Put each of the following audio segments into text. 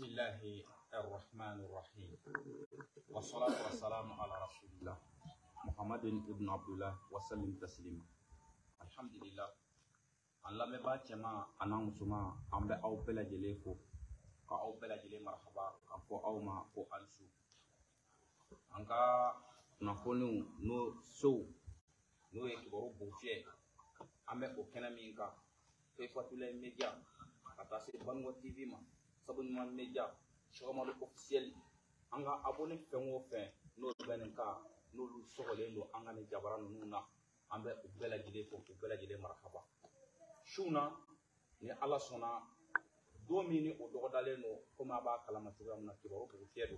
بسم الله الرحمن الرحيم والصلاة والسلام على رسول الله محمد بن عبد الله وسلم تسليما. الحمد لله. الله مبارك جماعة أنا مسلم أم بأو بلا جليفو كأو بلا جلي مرحبا كفو أو ما فو أنسو أنكا نفونو نو سو نو يكبرو بوفيه أم بأو كنامينكا كيف تولي ميديا كتاسي بانو تي في ما sabonnement média chama do officiel anga abonné fengo fen no benenka no lu soholendo anga ne jabarano nuna ambe ubela jide ko ubela jide marhaba shuna ni ala sona domini o dogodaleno koma ba kalama tiba na kibaro ko fiedo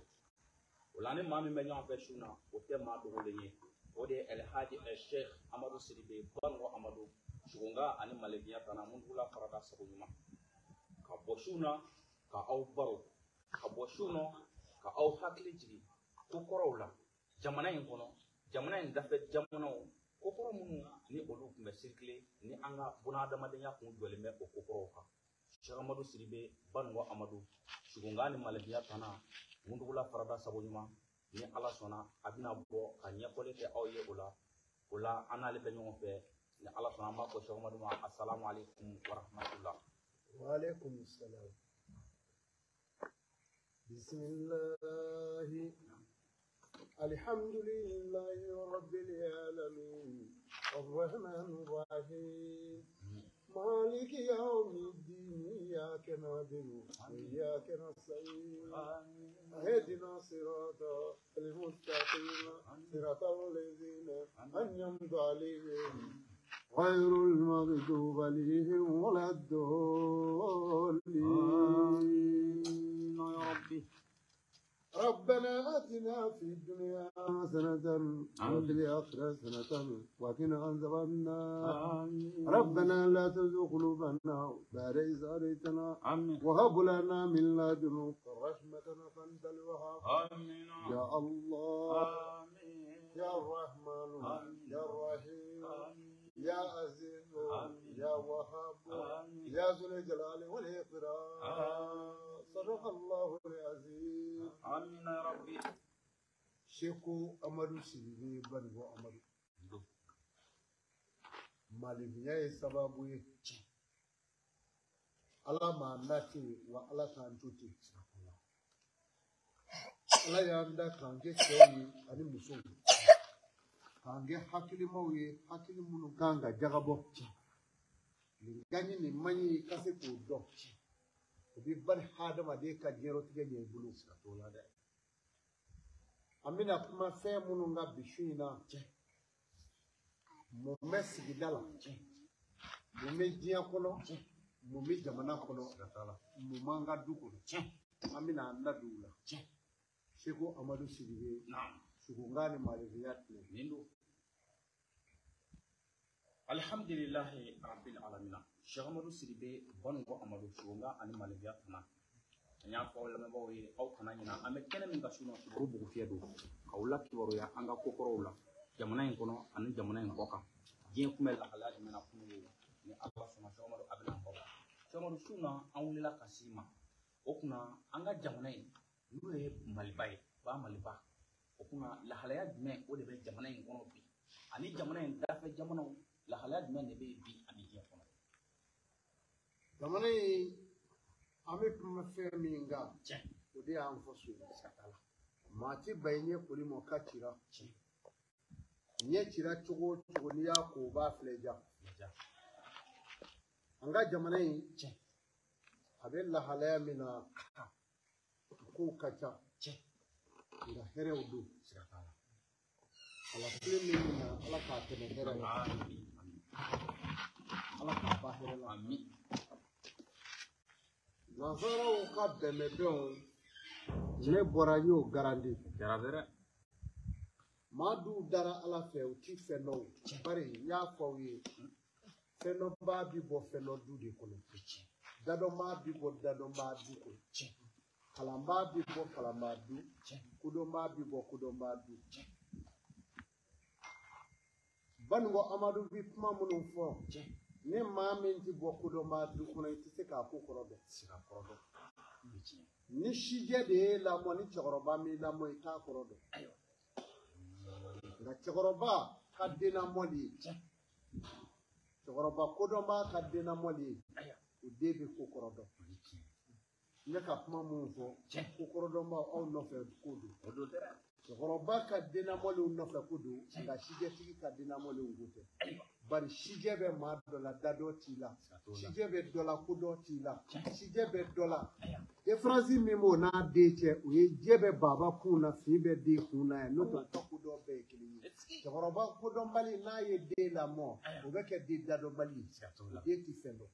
olane mami me nyan fe shuna o te ma do lenye o de el haji el sheikh amadou sidibe bango amadou shugonga ani malebiya tana mundula farada sabonyuma ka boshuna ka aw baro ka bo shuno ka aw hakli jigi ko korowla jamana en kono jamana en dafe jamana ko koro munu ni olu kumbe circuler ni anga buna dama de yakun dole me o ko koro ka Cheikh Amadou Sidibe bango Amadou shugungani malabiya tana mundugula farada sabonyuma ni ala sona abina bo ka nyakole te aw ye ola anale be nyon fe ni ala sona ma ko Cheikh Amadou ma assalamu alaikum wa rahmatullah. wa alaikum assalam. بسم الله الحمد لله رب العالمين الرحمن الرحيم مالك يوم الدين إياك نعبد وإياك نستعين اهدنا الصراط المستقيم صراط الذين أنعمت عليهم غير المغضوب عليهم ولا الضالين. ربنا آتنا في الدنيا حسنة وفي الآخرة حسنة وقنا عذاب النار. ربنا لا تزغ قلوبنا بعد إذ هديتنا وهب لنا من لدنك رحمة أنت الوهاب. يا الله يا الرحمن يا الرحيم يا عزيز يا وهاب يا ذو الجلال والإكرام. صدق الله العظيم. آمين يا ربي. Sheku Amadou Sidibe bango Amadou malimiya ye sababu ye ala ma nati wa ala kan tuti ala yanda kange seyi ani muso kange hakili mawye hakili munu kanga jagabo lingani ni manyi kase ko do bi ban hadama de ka jero tige nye bulu satola de amina kuma fe munu nga bishina mo mesigi dala mo me dia kono mo me jamana kono mo manga dukono amina ndadula Sheku Amadou Sidibe shugungani maliviyat nindo. Alhamdulillahi rabbil alamin. Cheikh Amadou Sidibe bango Amadou shugunga ani malivya tana nya ko la mabo yi aw kana nyina ame kene min gasuna ko bugu fiedo kawla kiwaro ya anga kokoro la jamana en kono ani jamana en koka je kumel la halaji mena kunu ni Allah subhanahu wa ta'ala ablan ko Amadou suna awla kasima okuna anga jamana en nure malibay ba maliba okuna la halaya me o de be jamana en kono bi ani jamana en dafa jamana la halaya me ne be bi ani je kono jamana ame kuma fe minga odi an fosu sakala mati bayne kuli mo kachira nye chira chugo ni ya ko ba fleja anga jamana abella halaya mina ko kacha ila here udu sakala ala filmi mina ala ka tene here ala ka ba here la amin. Nazara uka demedon ne bora yo garandi Jaravere madu dara ala fe uti feno bari ya fawi feno ba bi bo feno du de kono dado ma bi bo dado ma du ko kalamba bi bo kalamba du kudo ma bi bo kudo ma du bango Amadou bi kuma munu fo ne ma min ti bo kudo ma du kono ti se ka ko korobe sira korodo ni sijɛ de ye lamɔ ni cɛkɔrɔba min lamɔ i t'a kɔrɔ dɔn nka cɛkɔrɔba ka den lamɔ de ye cɛkɔrɔba kodɔnba ka den lamɔ de ye o den bɛ ko kɔrɔ dɔn n bɛ ka kuma minnu fɔ ko kɔrɔdɔnba aw nɔfɛ ko don cɛkɔrɔba ka den lamɔlenw nɔfɛ ko don nka sijɛtigi ka den lamɔlenw ko tɛ bari sijɛ bɛ maa dɔ la da dɔ t'i la sijɛ bɛ dɔ la ko dɔ t'i la sijɛ bɛ dɔ la différence min b'o n'a den cɛ o ye jɛ bɛ baba kun na fin bɛ den kun na yan n'o tɛ ka ko dɔ bɛɛ ye kelen ye cɛkɔrɔba kodɔnbali n'a ye den lamɔ o bɛ kɛ den dadɔnbali ye o den ti fɛn dɔn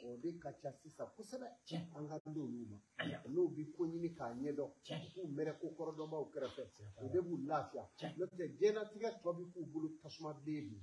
o de ka ca sisan kosɛbɛ an ka d'olu ma n'o bi ko ɲini k'a ɲɛdɔn k'u mɛrɛ ko kɔrɔdɔnbaw kɛrɛfɛ o de b'u lafiya n'o tɛ diɲɛlatigɛ tɔ bi k'u bolo tasuma den bi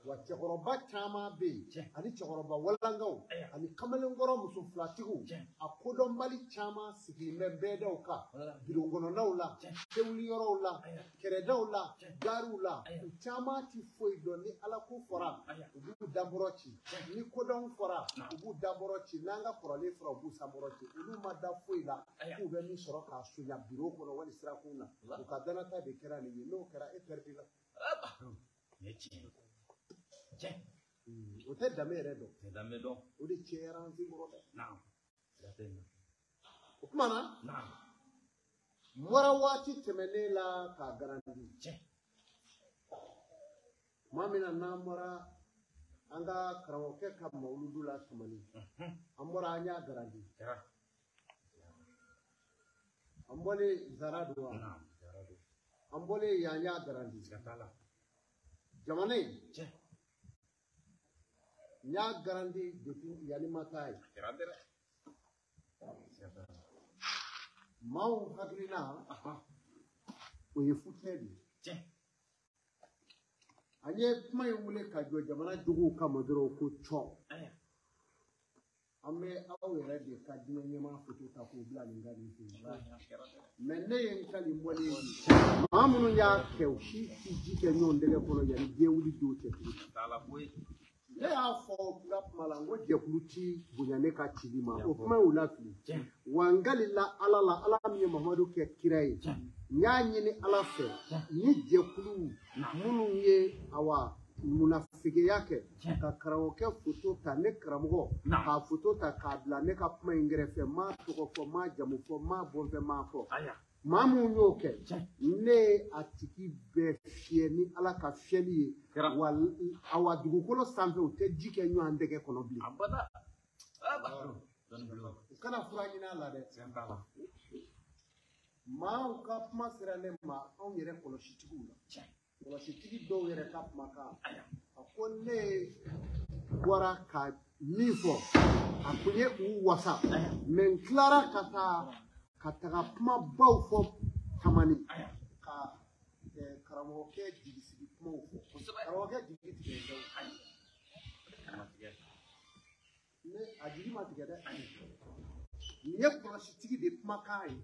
wa cɛkɔrɔba caman bɛ yen ani cɛkɔrɔba walangaw ani kamalenkɔrɔ muso filatigiw a kodɔnbali caman sigilen bɛ bɛɛdaw kan birokɔnɔnaw la tewuliyɔrɔw la kɛrɛdaw la gariw la u caman ti foyi dɔn ni ala ko fɔra u b'u dabɔrɔ ci ni kodɔn fɔra u b'u dabɔrɔ ci n'an ka kɔrɔlen fɔra u b'u sabɔrɔ ci olu ma da foyi la k'u bɛ min sɔrɔ k'a sonya biro kɔnɔ wali sirakun na u ka danata de kɛra nin ye n'o kɛra e pɛridi la o tɛ danbe yɛrɛ dɔn o de cɛyara an senkɔrɔ dɛ o tuma na mɔra waati tɛmɛnen la k'a garanti maa min na n'an bɔra an ka karamɔgɔkɛ ka mawuludu la tɛmɛni an bɔra an y'a garanti an bɔlen zara don wa an bɔlen yan an y'a garanti jamana in n y'a garanti depuis yanni ma taa ye maaw hakilina o ye futɛ de ye an ye kuma in wele ka jɔ jamana juguw kama dɔrɔn ko cɔ an bɛ aw yɛrɛ de ka diinɛ ɲɛmaa foto ta k'o bila nin ka nin fɛ mɛ ne ye n ka nin bɔlen ye maa minnu y'a kɛ u si ti ji kɛ ɲɔgɔn tɛgɛ kɔnɔ yanni diɲɛ wuli don cɛ tugun ne y'a fɔ n ka kuma la n ko jɛkulu ti bonya ne ka cili ma o kuma y'u lafili wa n galila ala la ala min ye mamadu kɛ kira ye n y'a ɲini ala fɛ ni jɛkulu minnu ye awa munafigiya kɛ ka karamɔgɔkɛ foto ta ne karamɔgɔ k'a foto ta k'a bila ne ka kuma in kɛrɛfɛ m'a tɔgɔ fɔ m'a jamu fɔ m'a bɔnfɛn m'a fɔ maa minnu y'o kɛ ne ye a tigi bɛɛ fiyɛ ni ala ka fiyɛli ye wa awa dugukolo sanfɛ u tɛ ji kɛ ɲɔgɔn tɛgɛ kɔnɔ bilen u kana fura ɲini a la dɛ maaw ka kuma sera ne ma anw yɛrɛ kɔlɔsitigiw la kɔlɔsitigi dɔw yɛrɛ ka kumakan a ko ne bɔra ka min fɔ a kun ye u wasa mɛ n tilara ka taga kumabaw fɔ tamani ka karamɔgɔkɛ jigisigi kumaw fɔ karamɔgɔkɛ jigi tigɛ ne a jigi ma tigɛ dɛ nin ye kɔlɔsitigi de kumakan ye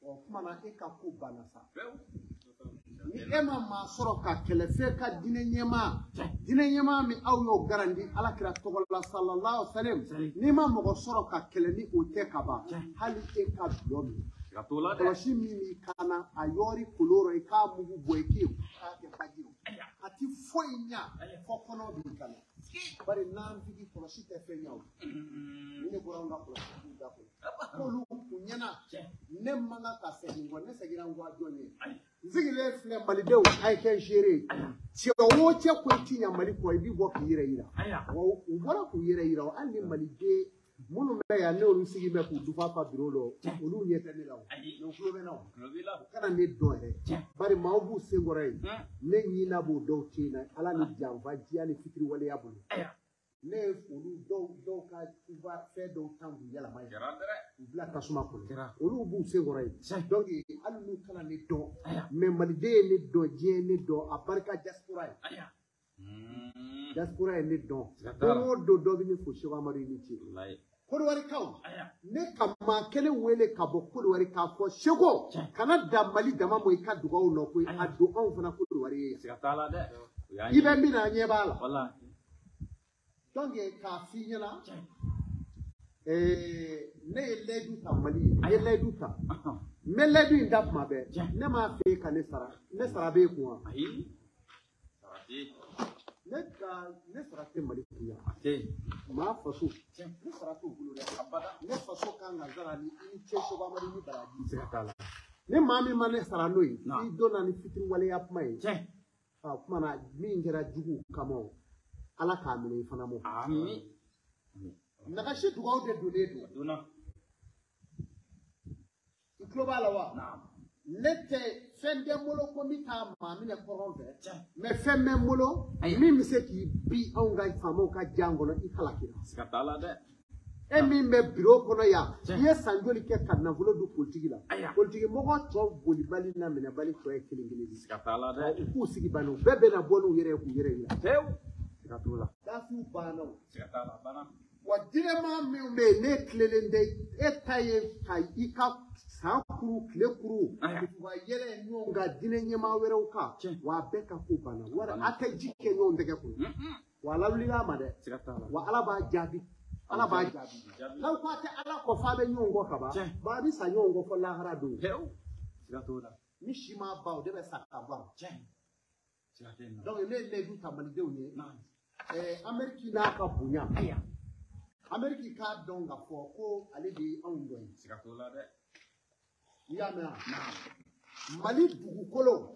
ɔ kuma na e ka ko banna sa ni e ma maa sɔrɔ ka kɛlɛfɛn ka diinɛ ɲɛmaa min aw y'o garandi alakira tɔgɔ la sallallahu alaihi wasallam n'i ma mɔgɔ sɔrɔ ka kɛlɛ ni o tɛ ka ban hali e ka dulɔ min kɔlɔsi min b'i kan na a yɔri koloro i k'a mugu bɔ i k'a kɛ baji a ti foyi ɲa fɔ kɔnɔ b'i kan na bari n'an tigi kɔlɔsi tɛ fɛn ɲa o ni ne bɔra an ka kɔlɔsi da kɔnɔ k'olu kun ɲɛna ne man kan ka segin kɔ ne seginna n kɔ a jɔn ye n sigilen filɛ malidenw a ye kɛ seere cɛ o cɛ ko i ti ɲa mali kɔ i b'i bɔ k'i yɛrɛ yira wa u bɔra k'u yɛrɛ yira hali ni maliden minnu bɛ yan n'olu sigi bɛ k'u dufa fa biro la olu ɲɛ tɛ ne la o mɛ u tulo bɛ na o u kana ne dɔn yɛrɛ bari maaw b'u senkɔrɔ yen ne ɲina b'o dɔw ten na ala ni janfa diya ni fitiri waleya bolo ne ye olu dɔw ka fɛn dɔw tan k'u yɛlɛma ye u bila tasuma kɔnɔ olu b'u senkɔrɔ yen donc hali n'u kana ne dɔn mɛ maliden ye ne dɔn diɲɛ ye ne dɔn a barika diaspora ye diaspora ye ne dɔn don o don dɔ bɛ ne fo Seku Amadu i ni ce Kodiwarikaw ne ka maa kelen wele ka bɔ Kodiwari k'a fɔ Seko kana dan Mali dama ma i ka dugawu nɔ koyi a don anw fana Kodiwari ye yan i bɛ min na a ɲɛ b'a la donc k'a f'i ɲɛna ne ye layidu ta Mali a ye layidu ta n bɛ layidu in da kuma bɛɛ ne m'a fɛ ka ne sara b'e kun wa ne sara tɛ Mali kun yan maa faso ne sara t'u bolo dɛ ne faso kan ka zara ni i cɛ Sogomadi ni Baraji ni maa min ma ne sara n'o ye i donna ni fitiri waleya kuma ye o kuma na min kɛra jugu kama Ala k'a minɛ i fana mɔ nagasi dugawu de donnen don i tulo b'a la wa ne tɛ fɛn tɛ n bolo ko n bɛ taa maa minɛ kɔrɔn fɛ mɛ fɛn bɛ n bolo min bɛ se k'i bi anw ka faamaw ka jan kɔnɔ i halakira e min bɛ biro kɔnɔ yan i ye san joli kɛ ka nafolo don politiki la politiki mɔgɔ tɔ bolibali na minɛbali tɔ ye kelen kelen de u k'u sigi banni u bɛɛ bɛna bɔ n'u yɛrɛ ye k'u yɛrɛ yira dafiw banna o wa dinɛma min bɛ yen ne tilelen tɛ e ta ye ka i ka san kuru tile kuru wa yɛrɛ ɲɔgɔn ka dinɛ ɲɛmaa wɛrɛw kan wa a bɛɛ ka ko banna wari a tɛ ji kɛ ɲɔgɔn tɛgɛ kɔnɔ wa ala wulila a ma dɛ wa ala b'a jaabi ala b'a jaabi n'aw ko a tɛ ala kɔ f'a bɛ ɲɔgɔn kɔ ka ban a bɛ sa ɲɔgɔn kɔ fɔ lahara don ni si ma ban o de bɛ sa ka ban donc ne ye layidu ta malidenw ye Amérique n'a ka bonya Amérique k'a dɔn k'a fɔ ko ale de ye anw dɔn ye i y'a mɛn wa Mali dugukolo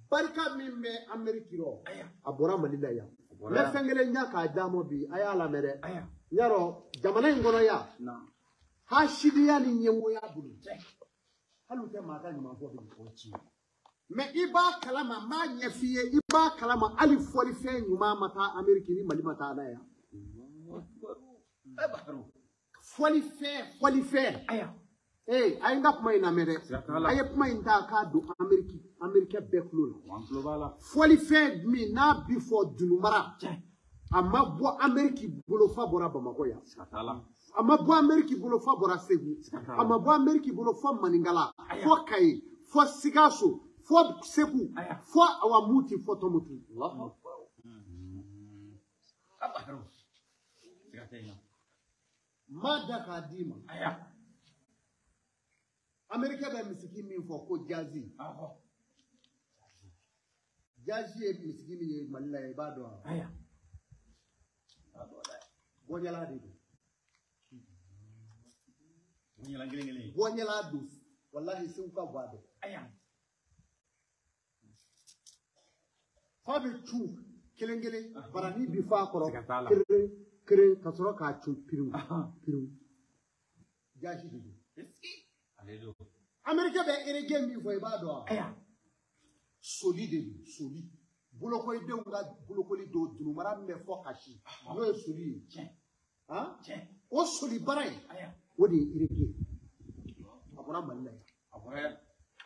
barika min bɛ Amérique rɔ a bɔra Mali la yan ne fɛn kelen y'a k'a d'a ma bi a y'a lamɛn dɛ yarɔ jamana in kɔnɔ yan hasidiya ni ɲɛngoya bolo hali u tɛ maa ka ɲuman fɔ bi o ci mais i b'a kalama n b'a ɲɛ f'i ye i b'a kalama hali fɔlifɛn ɲuman ma taa Amérique ni Mali ma taa n'a ye fɔlifɛn a ye n ka kuma in lamɛn dɛ a ye kuma in ta k'a don Amérique bɛɛ tulo la fɔlifɛn min n'a bi fɔ Dunumara a ma bɔ Amérique bolo f'a bɔra Bamakɔ yan a ma bɔ Amérique bolo f'a bɔra Segu a ma bɔ Amérique bolo fɔ Maninkala fɔ Kayi fɔ Sikaso fɔ Segu fɔ Awamuti fɔ Tɔmɔtu ma da k'a d'i ma Amérique bɛ misiki min fɔ ko jazi ye misiki min ye Mali la i b'a dɔn bɔɲɛla de don bɔɲɛla don walahi Segu ka bɔ a dɔn fa bɛ cu kelen kelen barani bi fa kɔrɔ keren ka sɔrɔ k'a cu piriw jazi de don Amérique bɛ erege min fɔ i b'a dɔn soli de don soli bolokolidenw ka bolokoli don Dunumara min bɛ fɔ Kasi n'o ye soli ye o soli bara in o de ye erege a bɔra Mali la yan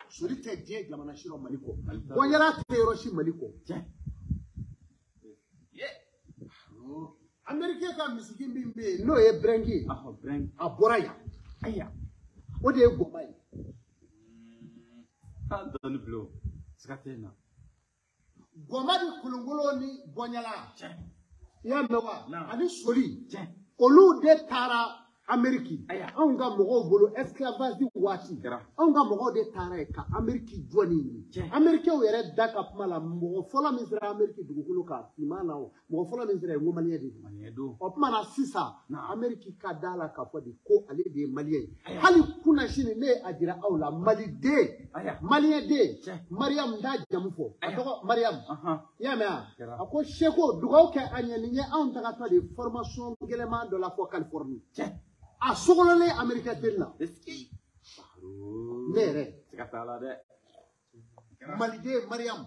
soli tɛ diɲɛ jamana si rɔ Mali kɔ bɔɲɛla tɛ yɔrɔ si Mali kɔ Amérique ka misiki min bɛ yen n'o ye Brengi a bɔra yan o de ye Goma ye Goma ni Kolongolo ni Bɔɲɛla i y'a mɛn wa ani soli olu de taara Amérique anw ka mɔgɔw bolo esclavage waati anw ka mɔgɔw de taara yen ka Amérique jɔni ye Américains yɛrɛ da ka kuma la mɔgɔ fɔlɔ min sera Amérique dugukolo kan finman na o mɔgɔ fɔlɔ min sera yen ko maliyɛn de don o kuma na sisan Amérique ka da la k'a fɔ de ko ale de ye maliyɛn ye hali kunna sini ne ye a jira aw la maliden maliyɛn den Mariam n t'a jamu fɔ a tɔgɔ Mariam i y'a mɛn a ko Seko dugawu kɛ a ɲɛ nin ye anw tagatɔ de formation gɛlɛman dɔ la fɔ Californie a sogololen Amérique teri la ne yɛrɛ maliden Mariam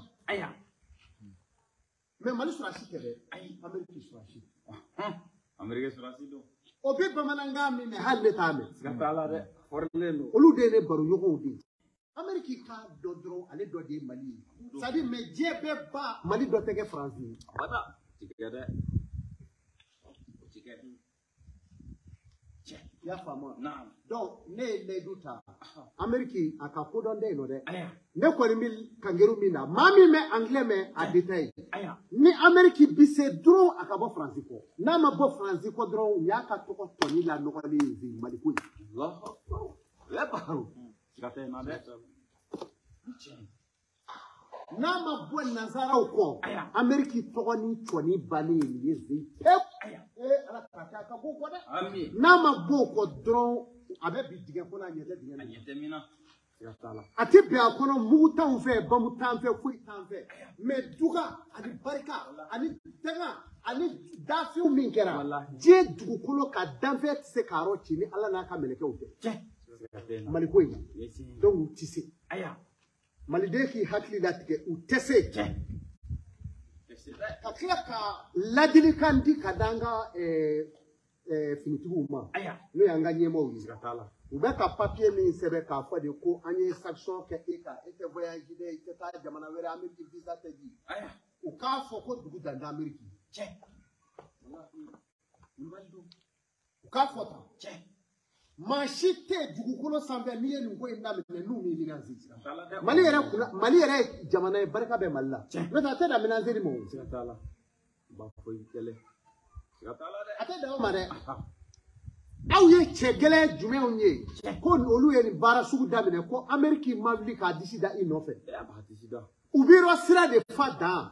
mais Mali surasi tɛ dɛ Amérique surasi don o bɛ bamanankan min mɛn hali ne t'a mɛn olu de ye ne baro ɲɔgɔnw de ye Amérique k'a dɔn dɔrɔn ale dɔ de ye Mali ye c'est à dire mais diɲɛ bɛɛ ba Mali dɔ tɛ kɛ Faransi ye ya fama Naam. donc ne duta Ameriki aka kodon de no de Aya. ne ko ni mil kangeru mina mami me anglais me a détail Aya. ni Ameriki bise dron aka bo français ko na ma bo français ko dron ya ka to ko toni la no ko le zi maliku Allah. la baru Sikate na de. na ma bo nazara ko Aya. Ameriki to ni toni bani ni zi Aya. ala ka ka ko ko de Ami. na ma bo ko dron abe bi dige ko na nyete dige na Anyete mina. Sikatala. ati bi akono mugu tan fɛ bamu tan fɛ foyi tan fɛ mais duga ani barika ani tanga ani dafiw min kɛra diɲɛ dugukolo ka danfɛ tɛ se ka yɔrɔ ci ni ala n'a ka mɛlɛkɛw tɛ mali ko in donc u tɛ se maliden k'i hakili latigɛ u tɛ se ka tila ka ladilikan di ka d'an ka finitigiw ma n'o y'an ka ɲɛmɔgɔw ye u bɛ ka papiye min sɛbɛn k'a fɔ de ko an ye sanction kɛ e kan e tɛ voyage dɛ i tɛ taa jamana wɛrɛ Ameriki visa tɛ di u k'a fɔ ko dugu dan tɛ Ameriki u k'a fɔ tan maa si tɛ dugukolo sanfɛ n'i ye nin ko in daminɛ n'u m'i minanzi Mali yɛrɛ ye jamana ye barika bɛ Mali la n'o tɛ a tɛ dan minanzeri ma o a tɛ dan o ma dɛ aw ye cɛ gɛlɛn jumɛnw ye ko olu ye nin baara sugu daminɛ ko Ameriki ma wuli k'a disi da i nɔfɛ u b'i yɔrɔ sira de fa dan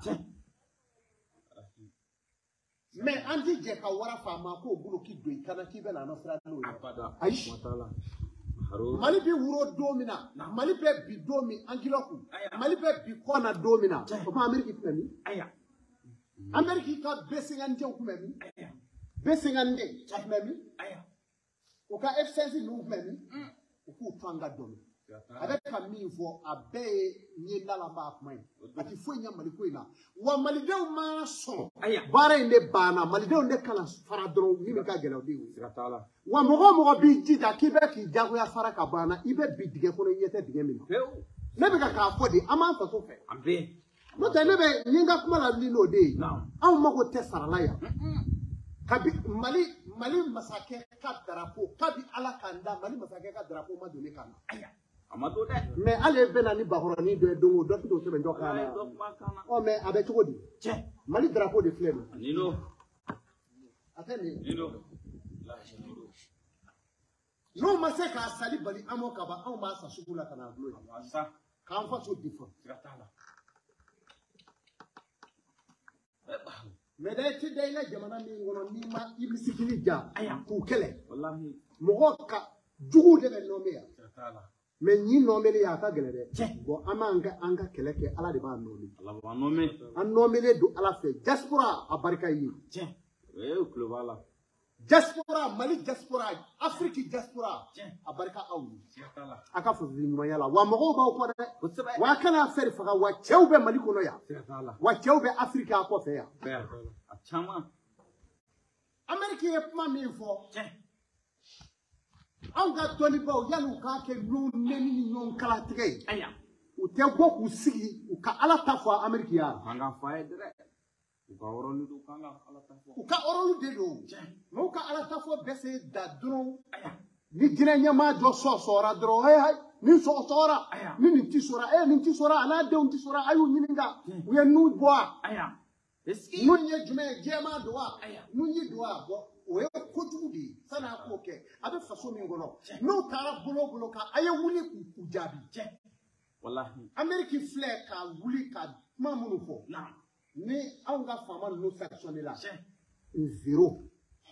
mais an ti jɛ ka wara faama k'o bolo k'i don i kana k'i bɛ na an sira n'o ye ayi Mali bɛ wuro don min na Mali bɛ bi don min an kilo kun Mali bɛ bi kɔ na don min na o ma Ameriki tun bɛ min Ameriki ka B52 tun bɛ min B52 tun bɛ min o ka F16 ninnu tun bɛ min u k'u to an ka dɔn a bɛ ka min fɔ a bɛɛ ye ɲɛ laban kuma ye a tɛ foyi ɲɛ Mali ko in na wa malidenw ma sɔn baara in de banna malidenw de kana fara dɔrɔn min ka gɛlɛn o de ye wa mɔgɔ o mɔgɔ b'i jija k'i bɛ k'i jagoya fara ka banna i bɛ bi dingɛ kɔnɔ i ɲɛ tɛ dingɛ min na ne bɛ ka k'a fɔ de an b'an faso fɛ n'o tɛ ne bɛ ni n ka kuma la ni n'o de ye anw mago tɛ sarala yan kabi Mali masakɛ ka drapeau kabi ala k'an da Mali masakɛ ka drapeau ma don ne kan na mais ale bɛ na ni bakɔrɔni dɔ ye don o dɔ tɛ t'o sɛbɛn jɔ kan na ɔ mais a bɛ cogo di Mali drapeau de filɛ nin ye a tɛ nin n'o ma se k'a sali bali an m'o kaba anw b'a sa sugu la ka n'a dulon yen k'an faso difa mais da ti da i ka jamana min kɔnɔ n'i ma i misikili ja k'u kɛlɛ mɔgɔ ka juguw de bɛ nɔɔme yan mais ɲi nɔɔmeli a ka gɛlɛn dɛ bon an b'an ka kɛlɛ kɛ ala de b'a nɔɔme an nɔɔmelen don ala fɛ diaspora a barika ye diaspora Mali diaspora Afrique diaspora a barika aw ye a ka fusili ɲumanya la wa mɔgɔw b'aw kɔ dɛ wa a kana fɛri faga wa cɛw bɛ Mali kɔnɔ yan wa cɛw bɛ Afrique a kɔfɛ yan Ameriki ye kuma min fɔ anw ka dɔnnibaw yanni u k'a kɛ ɲɔgɔn nɛni ni ɲɔgɔn kala tigɛ ye u tɛ bɔ k'u sigi u ka ala ta fɔ Ameriki yan u ka ɔrɔlu de don mais u ka ala ta fɔ bɛɛ se da dɔrɔn ni jinɛ ɲɛmaa dɔ sɔsɔra dɔrɔn ni sɔgɔsɔgɔra ni nin ti sɔrɔ nin ti sɔrɔ a n'a denw ti sɔrɔ a y'u ɲininka u ye nu bɔ wa nu ye jumɛn ye jɛman don wa nu yi don wa bɔn o ye kojugu de ye sani a k'o kɛ a bɛ faso min kɔnɔ n'o taara bolo o bolo kan a ye wuli k'u jaabi Ameriki filɛ ka wuli ka kuma minnu fɔ ni anw ka faama ninnu sanctionné la zéro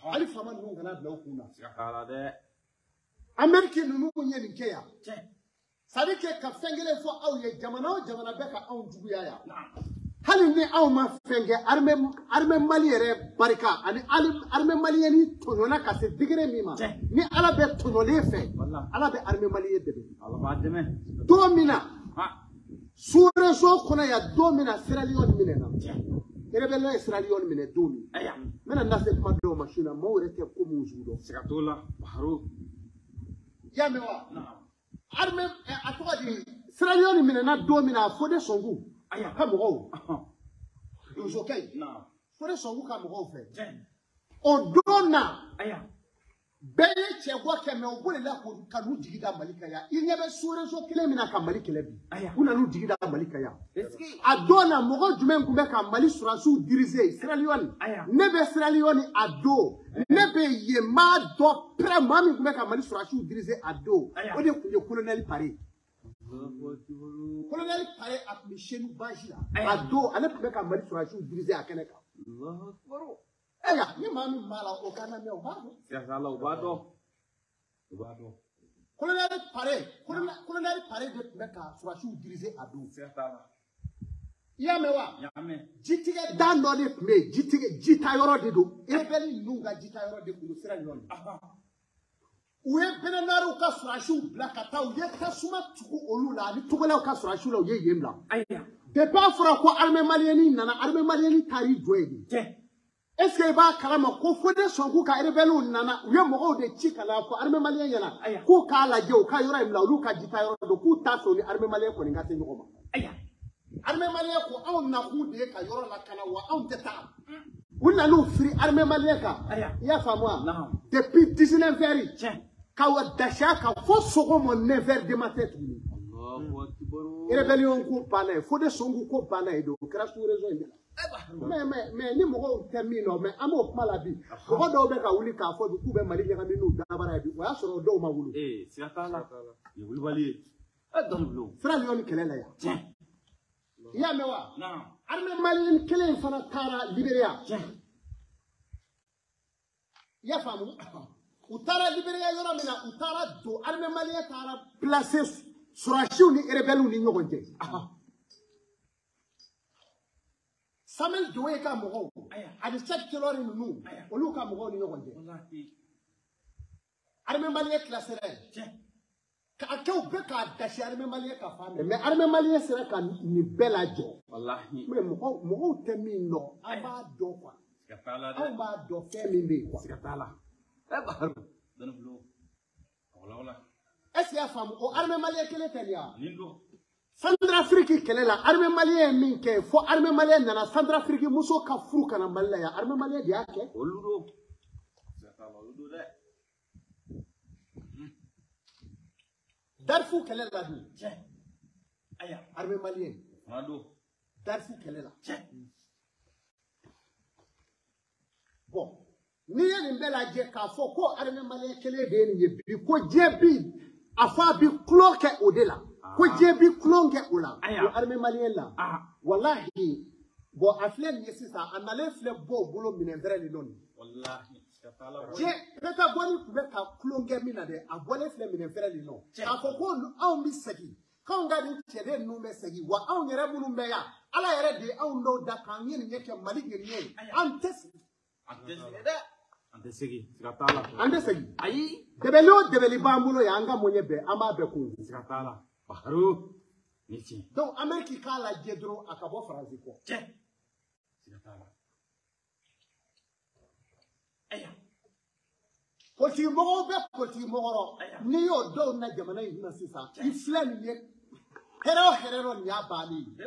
hali faama ninnu kana bila u kun na Ameriki ninnu ye nin kɛ yan c'est à dire que ka fɛn kelen fɔ aw ye jamana o jamana bɛ ka anw juguya yan hali ni aw ma fɛn kɛ armée Mali yɛrɛ barika ani armée malienne tɔɲɔna ka se degré min ma ni ala bɛ tɔɲɔlen fɛ ala bɛ armée malienne dɛmɛ don min na sous-région kɔnɔ yan don min na Sierra Leone minɛna rebelle ye Sierra Leone minɛ don min n bɛna n da se kuma dɔw ma su in na maaw yɛrɛ tɛ ko min sugu dɔn i y'a mɛn wa armée a tɔgɔ di Sierra Leone minɛna don min na Fode Songo ka mɔgɔw donsokɛ Fode Songo ka mɔgɔw fɛ o don na Beye chegwa keme obole la ko kanu jigida malika ya. Inyebe surezo kile mina ka malika lebi. Una nu jigida malika ya. Adona mogo jumen kumbe ka mali surasu dirize Sierra Leone. Nebe Sierra Leone ado. Nebe ye ma do pre mami kumbe ka mali surasu dirize ado. Ode kunye colonel Pare. Colonel Pare at Michel Bajila. Ado ane kumbe ka mali surasu dirize akeneka. Eya, ni mami mala okana me obado. Siasala obado. Obado. Colonel Pare de meka surasu dirize ado. Siasala. Yamewa. Yame. Jitige dan no de me, jitige jita yoro de do. Ebeli nunga jita yoro de kulu Sierra Leone. Uye benenaru ka surasu blakata uye kasuma tuku olula ni tugela ka surasu la uye yemla. Aya. De pa fura ko armée malienne nana armée malienne tari joyedi. Est-ce que ba kalama ko fode songu ka rebelu nana uye mogo de chikala ko armée malienne yana ko ka la je o ka yoro imla ulu ka jita yoro do ku taso ni armée malienne ko ni ngate nyoma. Aya. Armée malienne ko on na ku de ka yoro la kana wa on teta. Una no free armée malienne ka. Ya famwa. Depuis 19 heures. Ka wa dasha ka fo sogo mo 9 heures de matin. Rébellion ko bana fo de songu ko bana do krasu raison indi. Mais ni mogo termine mais amo kuma la bi. Ko do be ka wuli ka fo du ku be mali nyaka minu dabara bi. O ya soro do ma wulu. Siatala. Ye wuli bali. Adamlo. Sierra Leone kelela ya. Ya mewa. Non. Armée malienne kelen fana tara Liberia. Ya famu. Utara Liberia yoro mina utara do armée malienne tara placer surashiu ni rebelu ni nyogonje. Samuel Doe ka mogo. Adi set kilori nu. Olu ka mogo ni nyogonje. Armée malienne classera. Ka akeu be ka dashi armée malienne ka fame. Mais armée malienne sera ka ni bela jo. Wallahi. Mais mogo temi no. Aba do kwa. Siatala de. Aba do femi be kwa. Siatala. Baharu. Donblo. Wala. Est-ce ya femme o armée malienne kele telia? Nindo. Centrafrique kele la armée malienne minke fo armée malienne nana Centrafrique muso ka furu kana malila ya armée malienne dia ke Oludo. Siatala oludo de. Darfur kele la du. Aya. Armée malienne. Mado. Darfur kele la. Bon. Ni ye ni bela je ka fo ko armée malienne kele de ni bi ko jebi afa bi cloque au delà. Ko jebi clonke ola. Ko armée malienne la. Wallahi bo aflen yesi sa anale fle bo bolo minevre li non. Wallahi. Je peta boni kube ka clonke mina de a boni fle minevre li non. Ka fo ko on mi segi. Ka on gadi chede no me segi wa on yere munu be ya. Ala yere de on do da kan yin yeke mali geriye. Antes Antesegi, Siatala. Andesegi. Ayi. Debeli bambulo ya anga monye be ama be ku. Siatala. Baharu. Nichi. Donc Amérique ka la jedro akabo France ko. Siatala. Aya. Poti mogo ni yo do na jamana ina sisa. Iflan ye. Hero ni abali.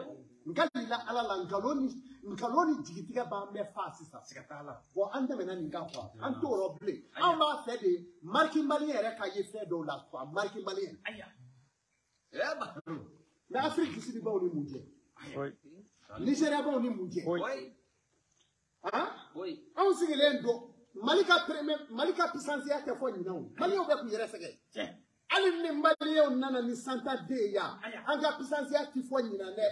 Ngali la ala la ngaloni jigitiga ba me fa sisa. Siatala. Bo ande mena ni ngakwa. Anto roble. Amba fe de marki malien ere ka ye fe do la kwa marki malien. Aya. Mais Afrique ici ba oni muje. Oui. Nigeria ba oni muje. Oui. Hein? Oui. On sigile ndo Malika puissance ya te fo nyinawo. Mali o be ku yere sege. Ali ni Mali o nana ni Santa de ya. Anga puissance ya ti fo nyina ne.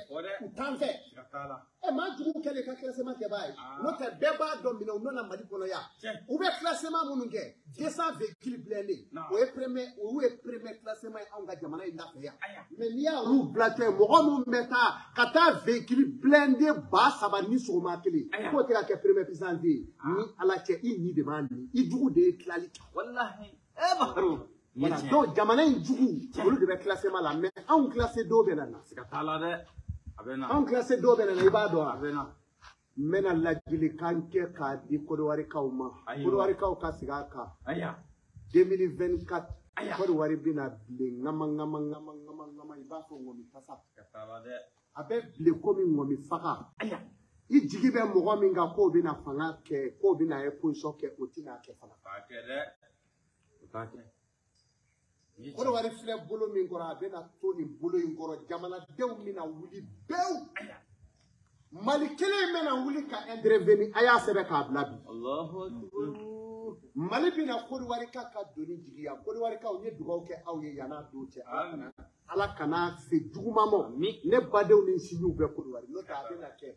Utanfe. Siatala. E ma jugu kele ka classement ke bay. No te beba do mi no na Mali kono ya. Ou be classement munu nge 200 véhicules blindés. Ou est premier classement anga jamana ina fe ya. Mais ni ya rou blaté mo mu meta kata véhicule blindé ba sabani so ma kele. Ko te ka premier puissance ni ala che I ni de mani. I jugu de klali. Wallahi. Baharu. Voilà, donc jamana jugu olu de be classement la mais on classé do be na Siatala de. On classé do be na ibado abena. Mena lajili kanke ka di kodowari kauma. Kodowari kau ka sigaka. Aya. 2024 kodowari bina ble ngama ibafo ngomi tasa. Siatala de. Abe ble komi ngomi faka. Aya. I jigi be mogo minga ko bina fanga ke ko bina e position ke otina ke fana. Akede. Côte d'Ivoire filɛ bolo min kɔrɔ a bɛna to nin bolo in kɔrɔ jamanadenw bɛna wuli bɛɛ Mali kelen bɛna wuli ka intervenir a y'a sɛbɛn k'a bila bi Mali bɛna Côte d'Ivoire ka doni jigiya Côte d'Ivoire kaw ye dugawu kɛ aw ye yan'a don cɛ Ala kana se juguman ma ne badenw ni sinjiw bɛ Côte d'Ivoire n'o tɛ a bɛna kɛ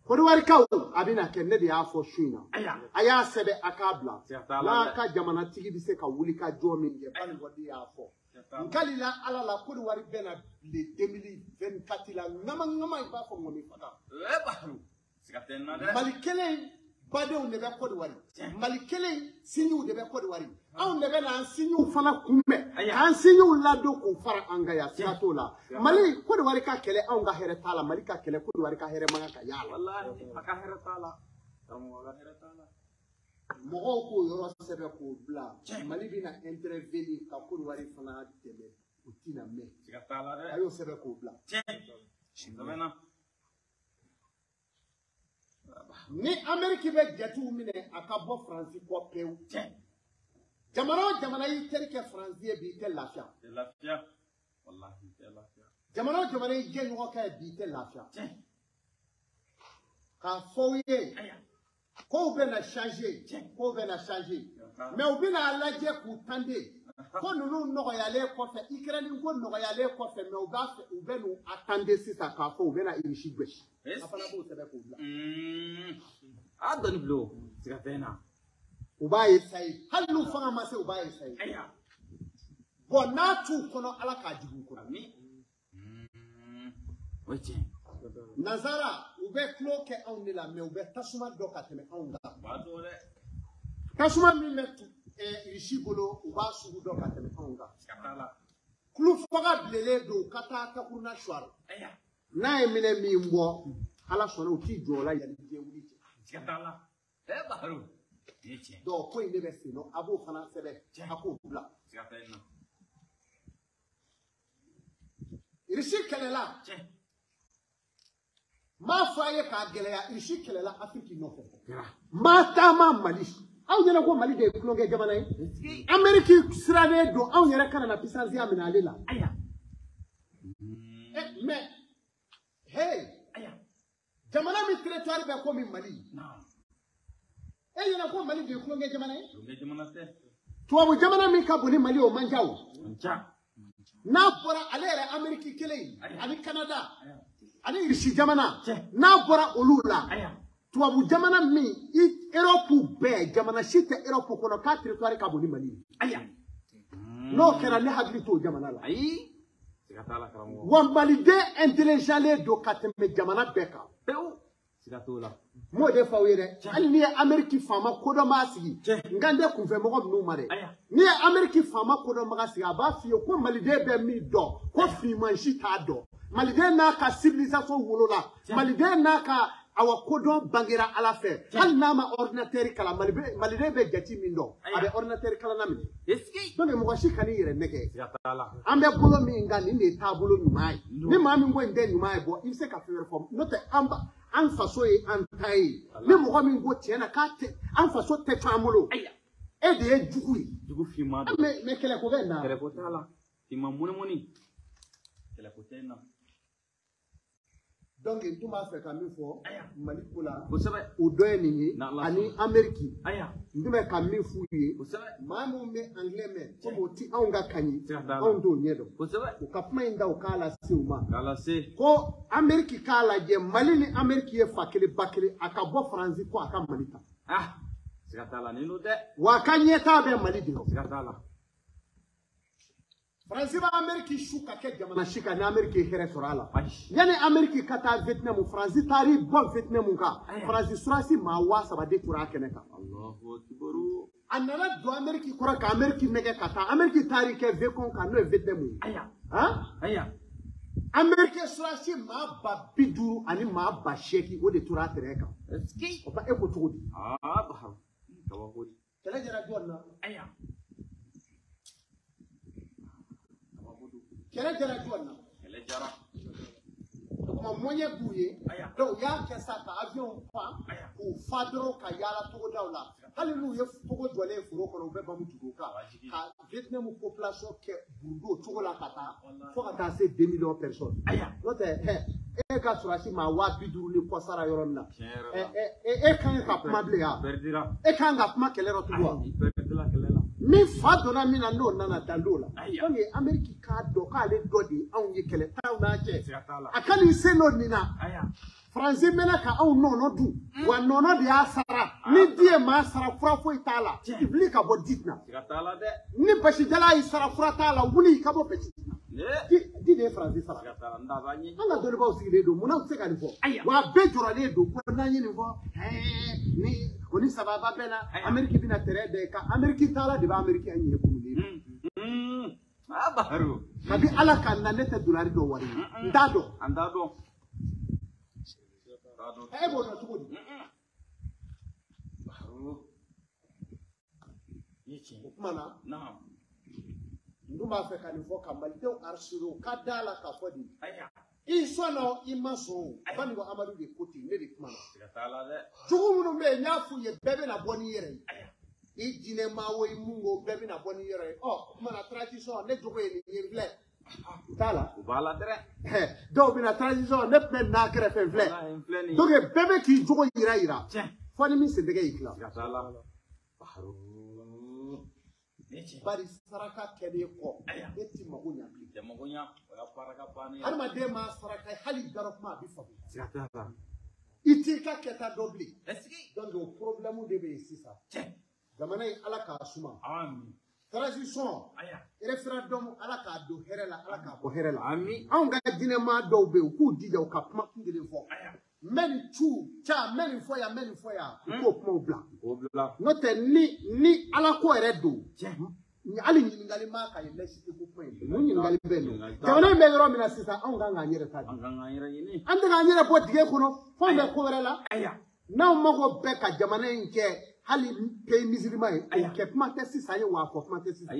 Côte d'Ivoire kaw a bɛna kɛ ne de y'a fɔ su in na a y'a sɛbɛn a k'a bila n'a ka jamanatigi bɛ se ka wuli ka jɔ min kɛ Bani Wadi y'a fɔ nkalila Ala la Côte d'Ivoire bɛna le 2024 la ŋama i b'a fɔ ŋɔni faga Mali kelen badenw de bɛ Côte d'Ivoire Mali kelen sinjiw de bɛ Côte d'Ivoire anw de bɛna an sinjiw fana kunbɛn k'an sinjiw ladon k'o fara an kan yan siga t'o la Mali Côte d'Ivoire ka kɛlɛ anw ka hɛrɛ t'a la Mali ka kɛlɛ Côte d'Ivoire ka hɛrɛ man kan ka y'a la a ka hɛrɛ t'a la karamɔgɔ a ka hɛrɛ t'a la mɔgɔw k'o yɔrɔ sɛbɛn k'o bila Mali bɛna intervenir ka Côte d'Ivoire fana dɛmɛ o tɛna mɛn siga t'a la dɛ a y'o sɛbɛn k'o bila ni Amérique bɛ jatiw minɛ a ka bɔ Faransi kɔ pewu jamana o jamana y'i teri kɛ Faransi ye bi i tɛ lafiya wallahi tɛ lafiya jamana o jamana y'i jɛɲɔgɔn kɛ bi i tɛ lafiya k'a fɔ u ye kow bɛna changer mais u bɛna lajɛ k'u tande ko ninnu nɔgɔyalen kɔfɛ Ukraine ko nɔgɔyalen kɔfɛ mais u bɛ n'u attendre sisan k'a fɔ u bɛna Russie gosi a fana b'o sɛbɛn k'o bila a dɔnni bilo siga tɛ na u b'a essayer hali n'u fanga ma se u b'a essayer bon n'a t'u kɔnɔ Ala k'a jigin u kɔnɔ o ye tiɲɛ Nazara u bɛ tulo kɛ anw de la mais u bɛ tasuma dɔ ka tɛmɛ anw kan tasuma min bɛ Russie bolo u b'a sugu dɔ ka tɛmɛ anw kan kulu faga bilelen don ka taa Takuruna Chouar n'a ye minɛ min bɔ Ala sɔnna u t'i jɔ o la yanni diɲɛ wuli cɛ donc ko in de bɛ sen nɔ a b'o fana sɛbɛn a k'o bila Russie kɛlɛla m'a fɔ a ye k'a gɛlɛya Russie kɛlɛla Afrique nɔfɛ m'a taama Mali anw yɛrɛ ko Mali de ye tulonkɛ jamana ye Amérique sirannen don anw yɛrɛ kana na puissance minɛ ale la mais hey jamana min territoire bɛ komi Mali e yɛrɛ ko Mali de ye tulonkɛ jamana ye tubabu jamana min ka bon ni Mali o man ca o n'a bɔra ale yɛrɛ Amérique kelen ani Canada ani Russie jamana n'a bɔra olu la tubabu jamana min Europe bɛɛ jamana si tɛ Europe kɔnɔ k'a territoire ka bon ni Mali n'o kɛra ne hakili t'o jamana la wa Maliden intelligent don ka tɛmɛ jamana bɛɛ kan m'o de fɔ aw ye dɛ hali n'i ye Amérique faama kodɔnbaga sigi nka n tɛ kunfɛmɔgɔ ninnu ma dɛ n'i ye Amérique faama kodɔnbaga sigi a b'a f'i ye ko Maliden bɛ min dɔn ko finman si t'a dɔn Maliden n'a ka civilisation wolola Maliden n'a ka awa kodɔn bangera Ala fɛ hali n'a ma ordinateur kalan Maliden bɛ jati min dɔn a bɛ ordinateur kalanna minɛ donc mɔgɔ si kan'i yɛrɛ nɛgɛ an bɛ bolo min kan nin de ye taabolo ɲuman ye ni maa min ko nin tɛ ɲuman ye bɔ i bɛ se ka fɛn wɛrɛ fɔ n'o tɛ an faso ye an ta ye ni mɔgɔ min ko tiɲɛ na k'a tɛ an faso tɛ to an bolo e de ye jugu ye jugu finman don mais kɛlɛko bɛ na kɛlɛko t'a la finman mɔnimɔni kɛlɛko tɛ na donc n tun b'a fɛ ka min fɔ Mali ko la kosɛbɛ o dɔ ye nin ye ani Amérique n tun bɛ ka min f'u ye kosɛbɛ maa minnu bɛ anglais mɛn komi o ti anw ka kan ye anw t'o ɲɛ dɔn kosɛbɛ u ka kuma in da u k'a lase u ma k'a lase ko Amérique k'a lajɛ Mali ni Amérique ye fa kelen ba kelen a ka bɔ Faransi ko a ka Mali ta siga t'a la nin don dɛ wa a ka ɲɛtaa bɛ Mali de rɔ siga t'a la Faransi b'a Amérique su ka kɛ jamana si kan ni Amérique ye hɛrɛ sɔrɔ a la yanni Amérique ka taa Vietnam Faransi taar'i bɔ Vietnam kan Faransi surasi maa 3000 de tora a kɛnɛ kan a nana don Amérique kɔrɔ ka Amérique nɛgɛ ka taa Amérique taar'i kɛ Vcon kan n'o ye Vietnam ye Amérique surasi maa 50 ani maa 80 o de tora a terrain kan o ba e ko cogo di kɛlɛ jara jɔn na kɛlɛ jara jɔn na o kuma moyen b'u ye donc u y'a kɛ sa ka avion pan k'u fa dɔrɔn ka yaala togodaw la hali n'u ye fogo jɔlen foro kɔnɔ u bɛ bamu tugu ka Vietnam population kɛ burudo cogo la ka taa fo ka taa se 2 millions personnes n'o tɛ e ka surasi maa 50 ni kɔsara yɔrɔ min na e kan ka kuma bilen ya e kan ka kuma kɛlɛ yɔrɔ tugu wa min fa donna min na n'o nana dando la donc Amérique k'a dɔn k'ale dɔ de anw ye kɛlɛ taw n'a cɛ a ka nin sen dɔ nin na Faransi mɛnna ka anw nɔnɔ dun wa nɔnɔ de y'a sara ni di ye maa sara fura foyi t'a la i wuli ka bɔ di na ni basijala y'i sara fura t'a la wuli ka bɔ basi di de ye Faransi sara an ka dɔnnibaaw sigilen don munna u tɛ se ka nin fɔ wa bɛɛ jɔrɔlen don ko n'an ye nin fɔ ni o ni sababa bɛɛ na Amérique bɛna terrain bɛɛ kan Amérique taala de bɛ Amérique ɲɛ kumulen kabi Ala ka na ne tɛ dolari dɔ wari ye n t'a dɔn e b'o dɔn cogo di o kuma na n dun b'a fɛ ka nin fɔ ka malidenw arasuro o ka da la ka fɔ de i sɔnna i ma sɔn o Bani Amadu de ko ten ne de kuma na cogo minnu bɛ yen n y'a f'u ye bɛɛ bɛna bɔ n'i yɛrɛ ye i jinɛ maa o i mun ko bɛɛ bɛna bɔ n'i yɛrɛ ye o kuma na transition ne jogo ye nin ye filɛ t'a la u b'a la dɛ dɔw bɛna transition ne tun bɛ n'a kɛrɛfɛ filɛ donc bɛɛ bɛ k'i jogo yira fɔ ni min sentɛgɛ y'i tila bari saraka kɛlen kɔ e ti mago ɲa bilen hadamaden ma saraka hali dara kuma a bɛ faamu i t'i ka kɛta dɔ bilen donc o problème de bɛ yen sisan jamana in Ala k'a suma transition référendum Ala k'a don hɛrɛ la Ala k'a bɔ hɛrɛ la anw ka diinɛmaa dɔw bɛ yen u k'u jija u ka kuma kun kelen fɔ n bɛ nin tu ca n bɛ nin fɔ yan n bɛ nin fɔ yan u k'o kumaw bila n'o tɛ ni Ala ko yɛrɛ don hali ɲininkali ma ka ɲɛsin ko kuma in mun ɲininkali bɛ yen jamana in bɛ yɔrɔ min na sisan anw kan k'an yɛrɛ ta di an tɛ k'an yɛrɛ bɔ dingɛ kɔnɔ f'anw bɛ ko wɛrɛ la n'anw mago bɛɛ ka jamana in kɛ hali pays musulman ye o kɛ kuma tɛ sisan ye wa a fɔ kuma tɛ sisan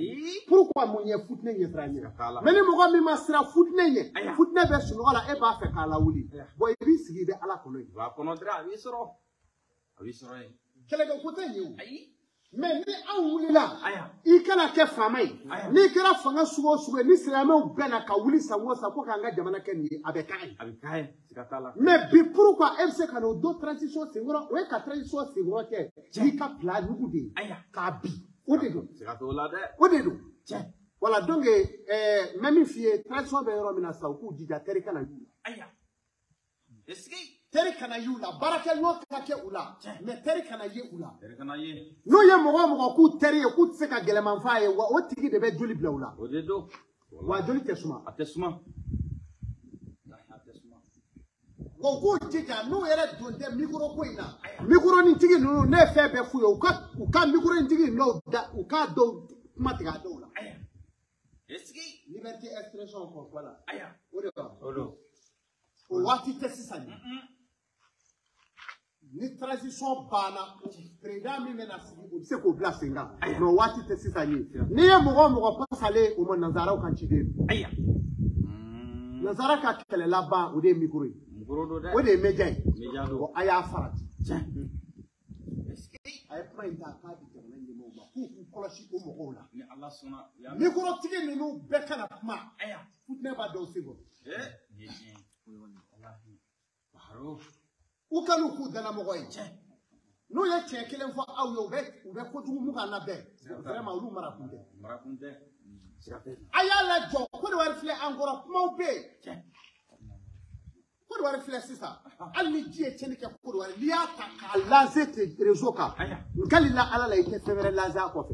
pourquoi mun ye futinɛ ɲɛsira ɲɛ mais ni mɔgɔ min ma siran futinɛ ɲɛ futinɛ bɛ sunɔgɔ la e b'a fɛ k'a lawuli bon i b'i sigi i bɛ Ala kɔnɔ yen a b'i sɔrɔ yen kɛlɛkɛ ko tɛ yen o mais ni anw wulila i kana kɛ faama ye n'i kɛra fanga sugu o sugu ye ni silamɛw bɛnna ka wuli san o san ko k'an ka jamana kɛ nin ye a bɛ k'a ye mais bi pourquoi e bɛ se ka n'o don transition senkɔrɔ o ye ka transition senkɔrɔ kɛ n'i ka bila nugu de ye k'a bi o de don voilà donc n bɛ min f'i ye transition bɛ yɔrɔ min na sisan u k'u jija teri kana y'u la teri kana y'u la baarakɛɲɔgɔn ka kɛ u la mais teri kana ye u la n'u ye mɔgɔ o mɔgɔ k'u teri ye k'u tɛ se ka gɛlɛman f'a ye wa o tigi de bɛ joli bila u la wa joli tɛ suma wa u k'u jija n'u yɛrɛ don tɛ mikoro ko in na mikoronintigi ninnu ne ye fɛn bɛɛ f'u ye u ka mikoronintigi ninnu u k'a dɔw kuma tigɛ a dɔw la liberté expression kɔ voilà o de b'a o waati tɛ sisan ye ni transition banna président min bɛna sigi o bɛ se k'o bila sen kan mais o waati tɛ sisan ye n'i ye mɔgɔ o mɔgɔ pasalen o ma nanzaraw ka ciden nanzara ka kɛlɛ laban o de ye mikoro ye o de ye média ye bon a y'a farati a ye kuma in ta k'a di jamana ɲɛmɔgɔw ma k'u k'u kɔlɔsi o mɔgɔw la mikorotigi ninnu bɛɛ kana kuma futinɛ b'a dɔw se kɔ u kan'u k'u danamɔgɔ ye n'u ye tiɲɛ kelen fɔ aw ye u bɛ kojugu mun kan labɛn vraiment olu marakun tɛ a y'a lajɔ Côte d'Ivoire filɛ an kɔrɔ kumaw bɛ yen Côte d'Ivoire filɛ sisan hali ni ji ye tiɲɛni kɛ Côte d'Ivoire n'i y'a ta k'a lancer ten réseau kan nkali la Ala la i tɛ fɛn wɛrɛ lancer a kɔfɛ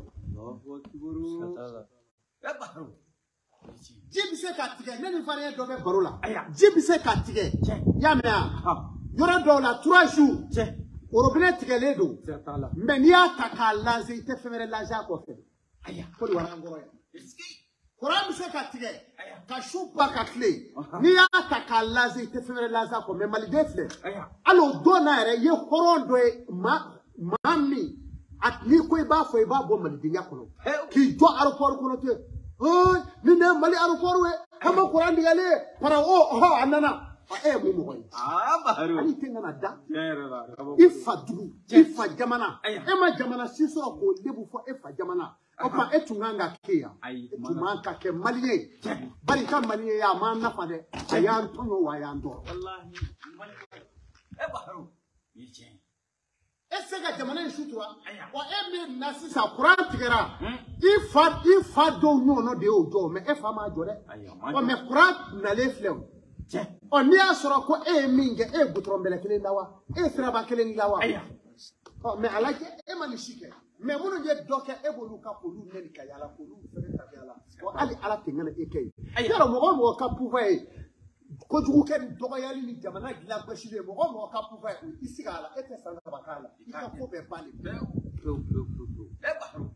ji bɛ se ka tigɛ ne ni farinya dɔ bɛ baro la ji bɛ se ka tigɛ i y'a mɛn wa yɔrɔ dɔw la 3 jours robinet tigɛlen don mais n'i y'a ta k'a lancer i tɛ fɛn wɛrɛ lancer a kɔfɛ Côte d'Ivoire an kɔrɔ yan courant bɛ se ka tigɛ ka su ba ka tile n'i y'a ta k'a lancer i tɛ fɛn wɛrɛ lancer a kɔ mais maliden filɛ hali o don na yɛrɛ i ye hɔrɔn dɔ ye maa min n'i ko i b'a fɔ i b'a bɔ malidenya kɔnɔ k'i jɔ aéroport kɔnɔ ten nin de ye Mali aéroport ye an ma courant tigɛlen para a nana Mumoy. Baharu. Anything na da. Ifa du, ifa jamana. Ema jamana siso ko lebu fo ifa jamana. Opa etunganga kia. Etumanga ke maliye. Bari ka maliye ya manna fade. Ayan tono wa yando. Wallahi. Baharu. Yichen. Esega jamana shutura. Wa eme nasisa Quran tigera. Ifa do no de ojo me efa ma jore. O me Quran na le flem. On ni asoro ko minge gutrombele kele ndawa fraba kele ndawa o me alaje mani shike me munu je doke bolu ka polu neni ka yala polu fere ka yala o ali ala tengana ekei yaro mo ka pouvoir ko jugu ken dogo yali ni jamana gila ko shile mo ka pouvoir isigala ete sanga bakala ika ko be bali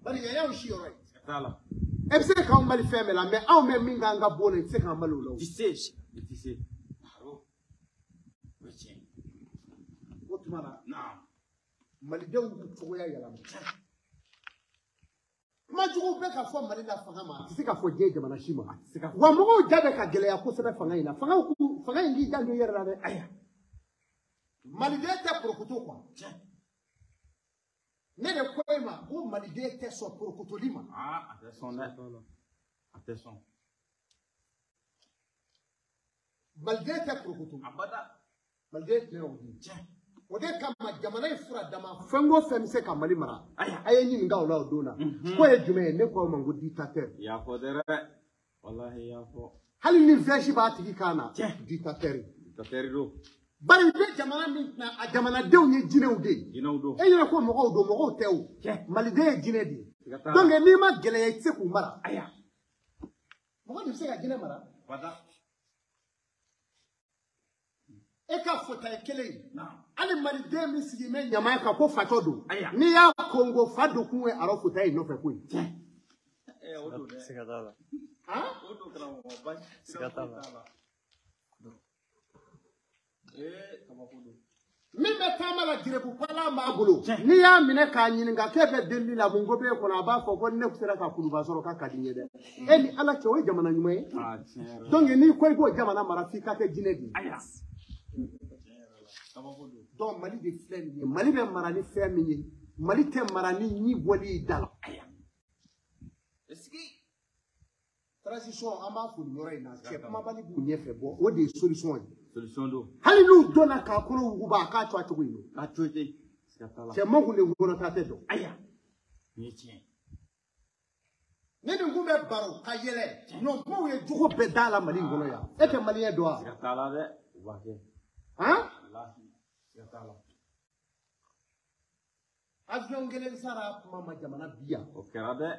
bari ya shi yoro tala se ka on bali femela me aw me minga nga bole se ka malu lo dissege Mana na malidew ko ya yala ma jugu be ka fo mali la fanga ma se ka fo je jamana shima wa mo jabe ka gele ya ko se fanga ina fanga ngi jango yera na aya malide te prokuto kwa ne de ko ma ko malide te so prokuto lima attention malide te prokuto abada malide te o Ode kama jamana ifura dama fengo femse kamali mara aye nyini nga ola odona ko ye jume ne ko mango dictateur ya fo dere wallahi ya fo hali ni veshi ba tigi kana dictateur do bari be jamana min na a jamana dew nye jinew de e yere ko mogo tew mali de jine di donc ni ma gele ye tse ku mara aya mogo ni se ga jine mara wada Eka fota ekele ali mari de mi sigi me nyama ka ko fato do ni ya Congo fado kuwe aro fota e no fe ku odo de sikatala odo kala mo ba sikatala kama kudo mi be tama la direbu pala ma bolo ni ya mine ka nyininga kebe delli la mungo be ko na ba fo ko ne kusera ka kulu ba soro ka kadinye de eni ala ke o jamana nyume donc ni ko go jamana marafika ke jinedi donc Mali de flène Mali be marani femme Mali te marani ni boli dal est-ce que transition ama fu ñoray na ke ma bali bu ñefe bo o de solution do hali nu dona ka ko nguba ka twa to wino a tote sikatala ke mo gule ngona ta tedo aya ni tien ne ni ngumbe baro ka yele non mo ye jugo be dala Mali ngono ya e ke Mali e do sikatala de wa ke avion gelen sara mama jamana biya o kerabe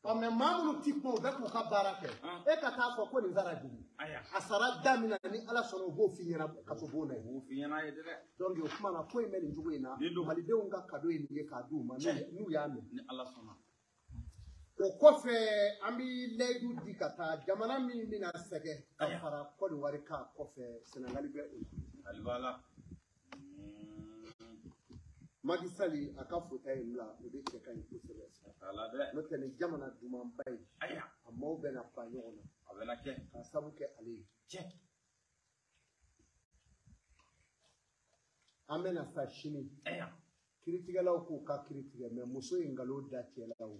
o me mamunu tipo da ko ka barake e ka ta fo ko ni zara dili asara damina ni ala sono bo finyana ka so bona bo finyana yede donc o kuma na ko e meli njugo ina mali de unga kado e ni ka du ma nu ya me ni ala sono o ko fe ambi ledu dikata jamana mi mina sege ka fara ko ni wari ka ko fe Senegal be alwala Macky Sall aka fota illa o de ke kan ko sebe ala de no tani jamana duma bay aya amma be na pa nyona abena ke ka sabu ke ali che amena sa shini aya kritigalaw ko ka kritiga me muso ingalo da telaw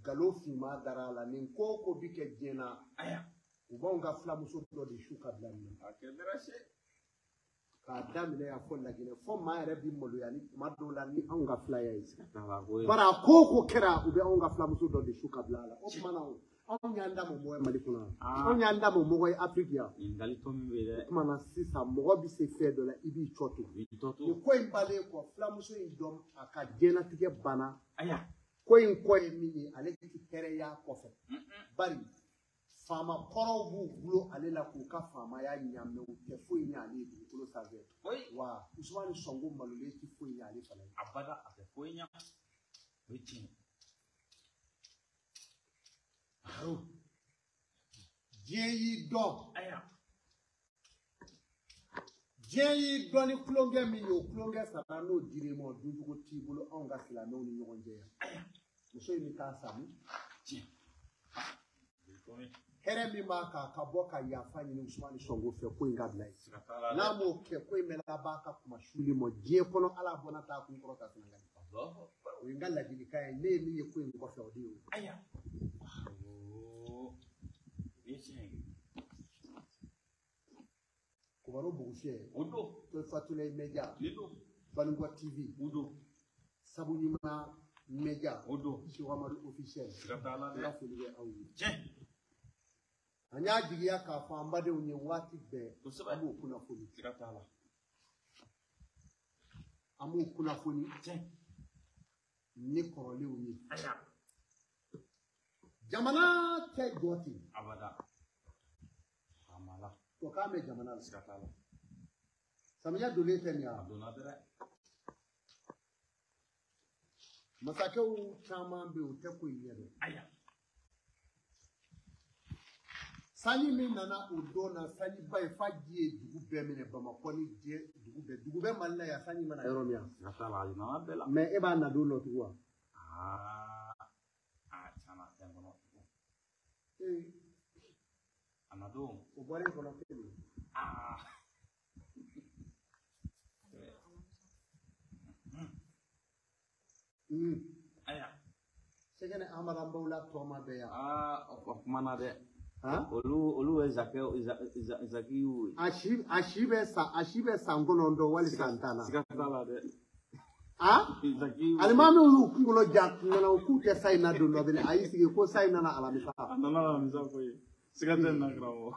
galo fima darala nin ko bi ke jena aya ubonga fla muso do de shuka blanna akedrashe ka damine ya fo lagine fo ma yare bi molo yani madola ni anga fla ya isi bara ko kera ube anga fla muso do de shuka blala o mana on nyanda mo moy malikuna on nyanda mo moy afrika ingali to mi be mana sisa mo bi se fe do la ibi choto ni ko imbale ko fla muso indom aka jena tige bana aya ko mi ale ti tere ya ko fe bari fama koro bu bulo ale la ko ka fama ya nyame o te fo nya ale bi ko save wa usmani songo malule ti fo nya ale fala abada ate fo nya wetin aro jeyi do aya jeyi do ni klonge mi yo klonge sara no dire mo dujugo ti bulo onga sila no ni nyon je aya muso ni ka sami Here mi maka kaboka yafa ni Usman Songo fe ko inga blai. Na mo ke ko imela baka kuma shuli mo je kono ala bonata ku ko ta sinanga. Allah. O inga la dilika ne mi ko ingo fe odi. Aya. Oh. Yeshe. Kubaro bugushe. Udo. To fatule media. Lido. Balungwa TV. Udo. Sabunima media. Udo. Shiwamadu officiel. Sikatala de. La folie awi. Anya jigia ka famba de unye wati be amu kuna funi sikatala amu kuna funi ni korole unye aya jamana te goti abada amala to kame jamana sikatala samya dole tenya dona dere masake u chama be u te ko yero aya Sani mi nana udona sani bay faji dugu bemene Bamako ni die dugu be malila ya sani mana yoro miya natala ayina bela me e ba na do no tuwa chana tengono anado o bore kono tele aya segene amara mbawla toma be ya of mana de Olu ezaki yu. Ashibe sangono ndo wali santana. Sikatala de. Alimami ulu kungulo jak ngana ukute saina do no bele ayisi ko saina na alamisa. Nana alamisa ko yi. Sikatena gramo.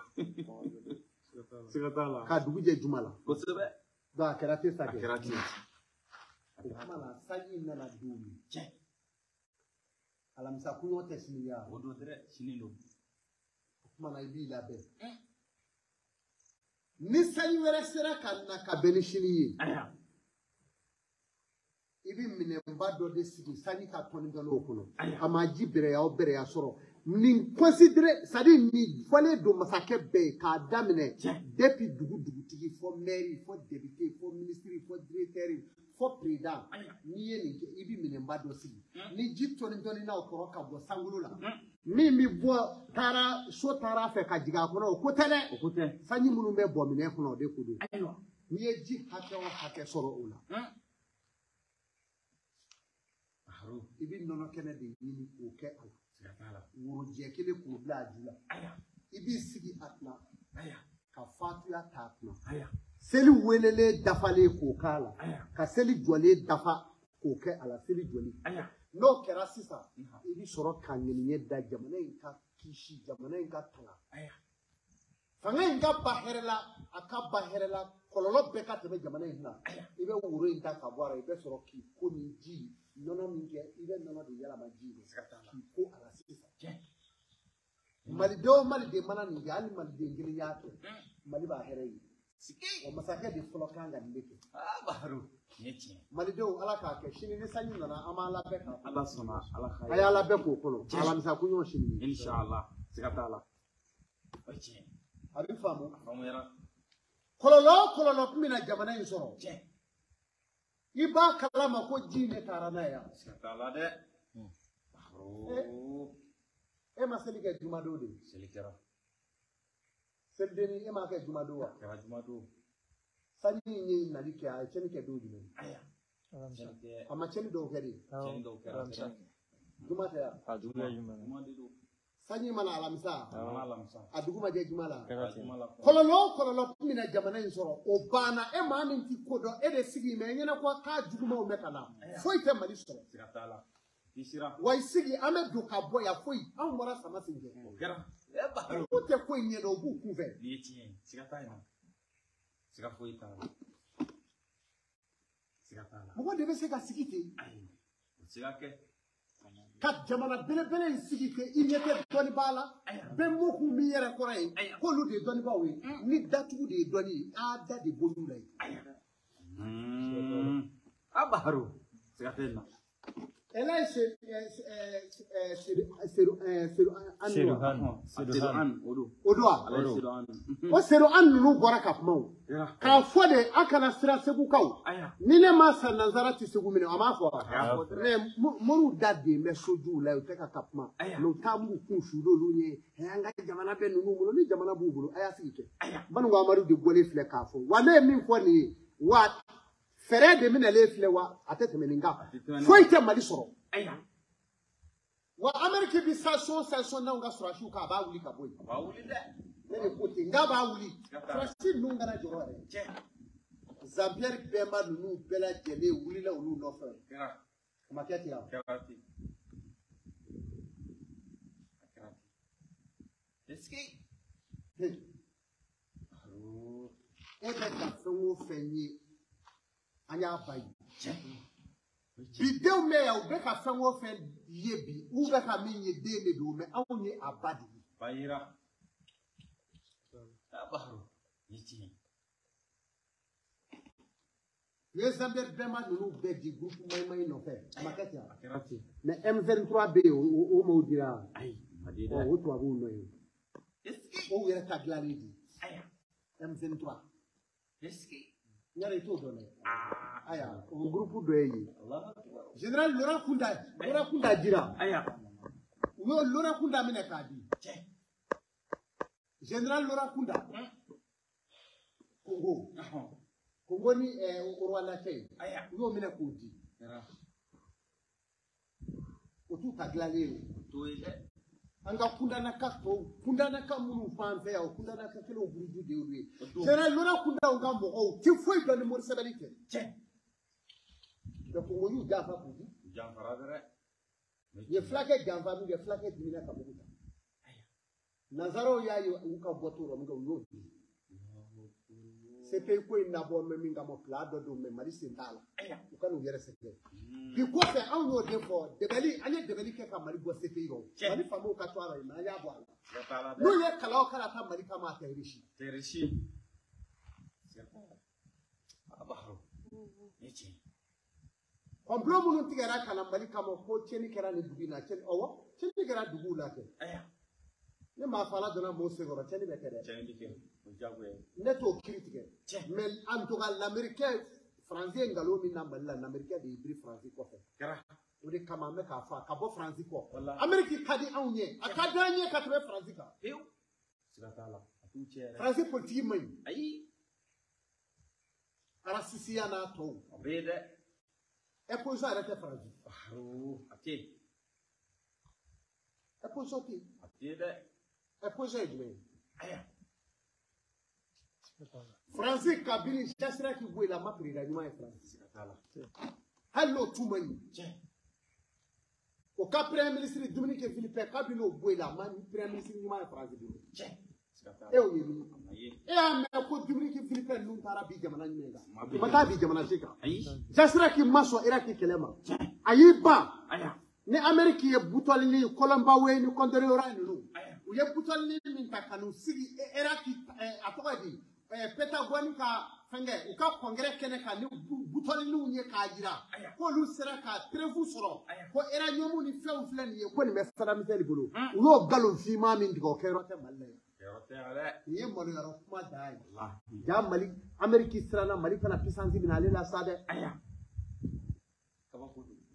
Sikatala. Ka duguje jumala. Ko sebe. Da kerati sake. Kerati. Jumala sayi nana dumi. Che. Alamisa kunyo tesmiya. Odo dere sinilo. Mana ibi labe ni sayi were sera kanna ka benishini aya ibi mine mbado de sigi sani ka toni gano okuno amaji bere ya obere ya soro ni considere sadi ni fole do masake be ka damine depuis dugu tigi fo mairie fo député fo ministre fo directeur fo président ni ye ni ibi mine mbado sigi ni jitoni na okoro ka bo sangulu la Mimi bo tara so tara fe ka jiga kono ko tele sanyi munu be bo mine kono de kudu ni ye ji hake soro ula ibi nono kene de yini ko ke ala wuro je kele ko bla jula ibi sigi atna ka fatu ya tatna seli welele dafale ko kala ka seli jole dafa ko ke ala seli jole no kera sisa ibi soro kanyenye da jamana inka kishi jamana inka tanga fanga inka baherela aka baherela kololo beka tebe jamana inka ibe wuro inka kabwara ibe soro ki ko ni ji nono minge ibe nono de yala maji ki ko ala sisa mali de mana ni ali mali de ngili yake mali ba herei o masaka de flokanga ndeke baharu Malido alaka ke shini ni sanyi nana amala beka Allah sona ala khair ayala beko kono ala misa kunyo shini inshallah sikatala oche abi famu yara kololo kumina jamana insoro iba kalama ko jine tarana ya sikatala de e maselike jumado de selikera seldeni e ma ke jumado wa kera jumado Sani ni nalike a cheni ke do jino aya ama cheni do kedi juma ta ya juma dido sani mana alamisa aduguma je jumala kololo mina jamana insoro obana e ma minti kodo e de sigi me nyena ko ka juguma o mekana foi te mali soro siratala isira wai sigi ame do ka boya foi an mora sama sinje gara e ba ko te ko nyedo bu ku ve ni ti siratala Siga foi tala. Mo debe se ka sigite. Siga ke. Ka jamana bele sigite inyete doni bala. Be mo ku mi yere korai. Ko lu de doni bawe. Ni datu de doni ada de bolulai. Abaru. Siga tena. Elle est o sero an nunu bɔra ka kuma o k'a fɔ de a kana sira segukaw ni ne ma sa nanzara tɛ segu minɛ a m'a fɔ mais moriw da den bɛ sojuw la u tɛ ka kuma mais u t'a m'u kun su l'olu ye an ka jamana bɛ ninnu bolo ni jamana b'u bolo a y'a sigi kɛ Banigo Amadu de bɔlen filɛ k'a fɔ wa ne ye min fɔ nin ye wa fɛɛrɛ de minɛlen filɛ wa a tɛ tɛmɛ nin kan foyi tɛ Mali sɔrɔ wa Amérique bi sanction n'anw ka sɔrɔsiw kan a b'a wuli ka bɔ yen ne de ko ten n k'a b'a wuli sɔrɔsi ninnu kana jɔrɔ yɛrɛ Jean-Pierre Bemba ninnu bɛɛ lajɛlen wulila olu nɔfɛ a ma kɛ ten wa e bɛ ka fɛn o fɛn ye an y'a ba ye bidenw bɛ yan u bɛ ka fɛn o fɛn ye bi u bɛ ka min ye den de don mais anw ye a ba de ye. Bayira. Abaharo. Yiti. Les Jean-Pierre Bemba ninnu bɛɛ di groupe mayimayi nɔfɛ a ma kɛ ten wa mais M23 bɛ yen o m'o dira o tubabuw nɔ ye o yɛrɛ ta dilanlen di M23 yala i t'o dɔn dɛ aya o groupe dɔ ye général Laurent Kunda dira u y'o Laurent Kunda minɛ k'a di général Laurent Kunda Congo ni Rwanda cɛ u y'o minɛ k'o di o t'u ta dilanlen ye an ka kundanaka minnu f'an fɛ yan o kundanaka kelenw buruju de y'olu ye général Laurent Kunda ka mɔgɔw ti foyi dɔn ni mori sɛbɛnni tɛ donc Congo y'u janfa k'u di u ye fulakɛ janfa min kɛ fulakɛ dimina ka mugu ta nanzaraw y'a ye u ka bɔ t'o rɔ min kɛ u y'o di CPI ko in nabɔ mɛ min kama pila dɔ don mɛ Mali sen t'a la u ka n'u yɛrɛ sɛgɛn bi kɔfɛ anw y'o de fɔ dɛbɛli an ye dɛbɛli kɛ ka Mali bɔ CPI rɔ Mali faamaw ka to a la yen mais an y'a bɔ a la n'u ye kalaw kala ta Mali kama a tɛ réussi complot minnu tigɛra ka na Mali kama ko tiɲɛni kɛra nin dugu in na tiɲɛni kɛra duguw la kɛ ne maa fa la donna mɔɔw senkɔrɔ tiɲɛni bɛ kɛ dɛ ne t'o kiiri tigɛ mais en tout cas l'américain français ye nkalon min na Mali la l'américain de y'i biri français kɔfɛ o de kama an bɛ k'a fɔ a ka bɔ français kɔ Amérique ka di anw ye a ka di an ye ka tɛmɛ français kan français politique man ɲi arasisiya n'a tɔw opposition yɛrɛ tɛ français opposition tɛ yen opposition ye jumɛn ye français kabini jasira k'i bɔ yen a ma président ɲuman ye français hali n'o tu man ɲi o ka premier ministre Dominique Philippe kabini o bɔ yen a ma premier ministre ɲuman ye français bolo e y'o ye min e y'a mɛn ko Dominique Philippe ninnu taara bi jamana jumɛn kan u ma taa bi jamana si kan jasira k'i ma sɔn Iraki kɛlɛ ma a y'i ban ni Amérique ye butɔli ni Colombawe ni Condorcet ninnu u ye butɔli min ta ka n'u sigi Iraki a tɔgɔ di Pentagone ka fɛngɛ u ka congrès kɛnɛ kan ni butɔlininw ye k'a jira k'olu sera ka trêve sɔrɔ ko uranium ni fɛnw filɛ nin ye ko nin bɛ Saddam Hussein bolo u y'o nkalon finman min tigɛ o kɛyɔrɔ tɛ Mali la yan nin ye maloyɔrɔ kuma dan ye ja Mali Amérique siranna Mali fana puissance bɛna ale la sa dɛ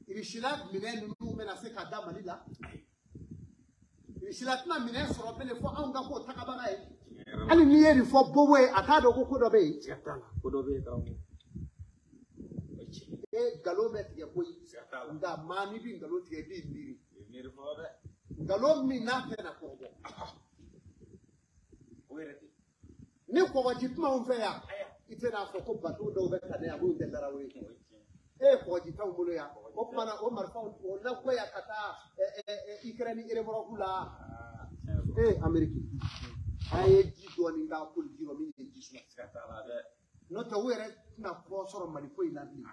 Irishila minɛ ninnu bɛna se ka da Mali la Irishila tɛna minɛ sɔrɔ bilen fo anw ka k'o tagabaga ye hali n'i ye nin fɔ Bobo ye a t'a dɔn ko dɔ bɛ yen nkalon bɛ tigɛ koyi nka maa n'i bɛ nkalon tigɛ i b'i miiri nkalon min n'a tɛ na kɔrɔbɔ ni kɔgɔji kumaw fɛ yan i tɛna fɔ ko bateau dɔw bɛ ka ne yan minnu tɛ Darawele e ye kɔgɔji t'anw bolo yan o kumana o marifaw o nakɔ yan ka taa Ukraine Iremɔrɔku la Amérique a ye ji dɔɔni k'a koli ji rɔ min ye ji suma n'o tɛ o yɛrɛ tɛna kɔ sɔrɔ Mali ko in na bilen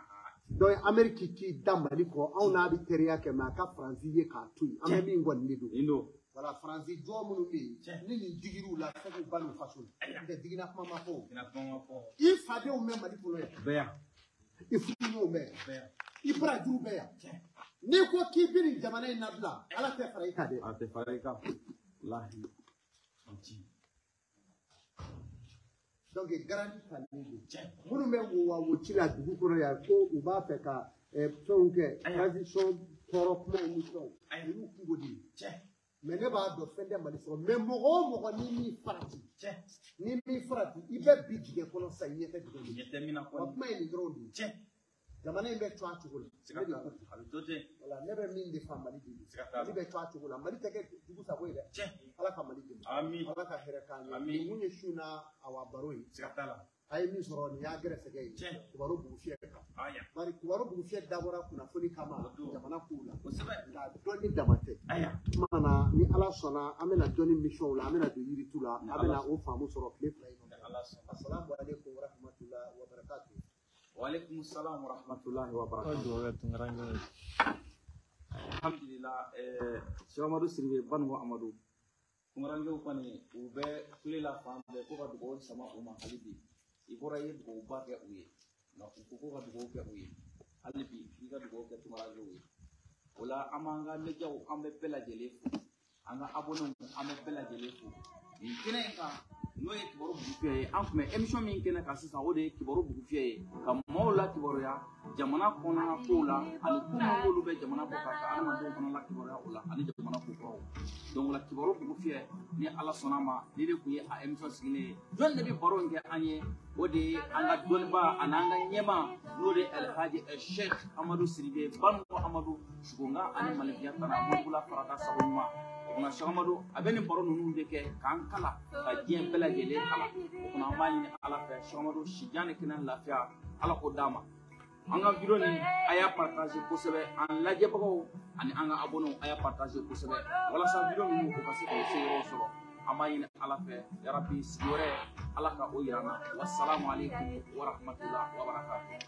donc Amérique k'i da Mali kɔ anw n'a bɛ teriya kɛ mais a ka Faransi ye k'a to yen an bɛ min kɔni de don voilà Faransi jɔn minnu bɛ yen ni nin digir'u la fo k'u ba n'u faso la n'o tɛ digina kuma ma fɔ i fadenw bɛ Mali kɔnɔ yan i furuɲɔgɔnw bɛ yan i barajiw bɛ yan Niko kibiri jamana inabla ala te faraika de ate faraika lahi donc garanti kalidi munu me wo wa chila dugu kono ya ko u ba fe ka tonke transition torokmo mission ni kungodi mais ne ba do fende mali so mais mogo ni mi farati ibe bijige kono sa yete de yete mina ko kuma ni drondi jamana imbe twa chugula wala nebe min de famali di ibe twa chugula mali teke dugu sa boyde ala ka mali di amin ala ka herekani amin munye shuna awa baroi ay mi soro ni ya gere sege kubaro bugu fiye ka bari kubaro bugu fiye dabora kuna foni kama jamana kula da doni damate mana ni ala sona amena doni mission la amena de yiri tula amena o famu soro play assalamu alaikum wa rahmatullahi wa barakatuh. Waalaikum salam wa rahmatullahi wa barakatuh. Alhamdulillah, Cheikh Amadou Sidibé Bango Amadou. Kungarange kwani ube kulela fambe ko ka dugo sama uma halibi. Ibora ye dugo ba ke uye. Na ko ka dugo ke uye. Halibi iga dugo ke kungarange uye. Ola amanga lejaw ambe bela jelefu. Anga abono ambe bela jelefu. Ni kene ka no ye kiboro bugufiye an kuma émission min kene ka sisan o de ye kiboro bugufiye ka maaw la kibaruya jamana kɔnɔna kow la ani ko minnu bɛ jamana bɔ ka adamadenw fana la kibaruya o la ani jamana ko kuraw donc la kibaro bugufiye ni ala sɔnna ma ni de kun ye a émission sigilen ye jɔn de bɛ baro in kɛ an ye o de ye an ka dɔnniba ani an ka ɲɛma n'o de ye Alhaji Cheikh Amadou Sidibé Bango Amadou Sugonga ani Malikia Tana Murugula Farata sago ɲuman o kuna Cheikh Amadou a bɛ nin baro ninnu de kɛ k'an kala ka diɲɛ bɛɛ lajɛlen kala o kuna an b'a ɲini ala fɛ Cheikh Amadou sijan ni kɛnɛ lafiya ala k'o d'a ma an ka video nin a y'a partager kosɛbɛ an lajɛbagaw ani an ka abonnés a y'a partager kosɛbɛ walasa video ninnu ko ka se k'o se yɔrɔ sɔrɔ an b'a ɲini ala fɛ yarabi sigi wɛrɛ ala ka o yira n na wassalamu alaikum wa rahmatullahi wa barakatuh.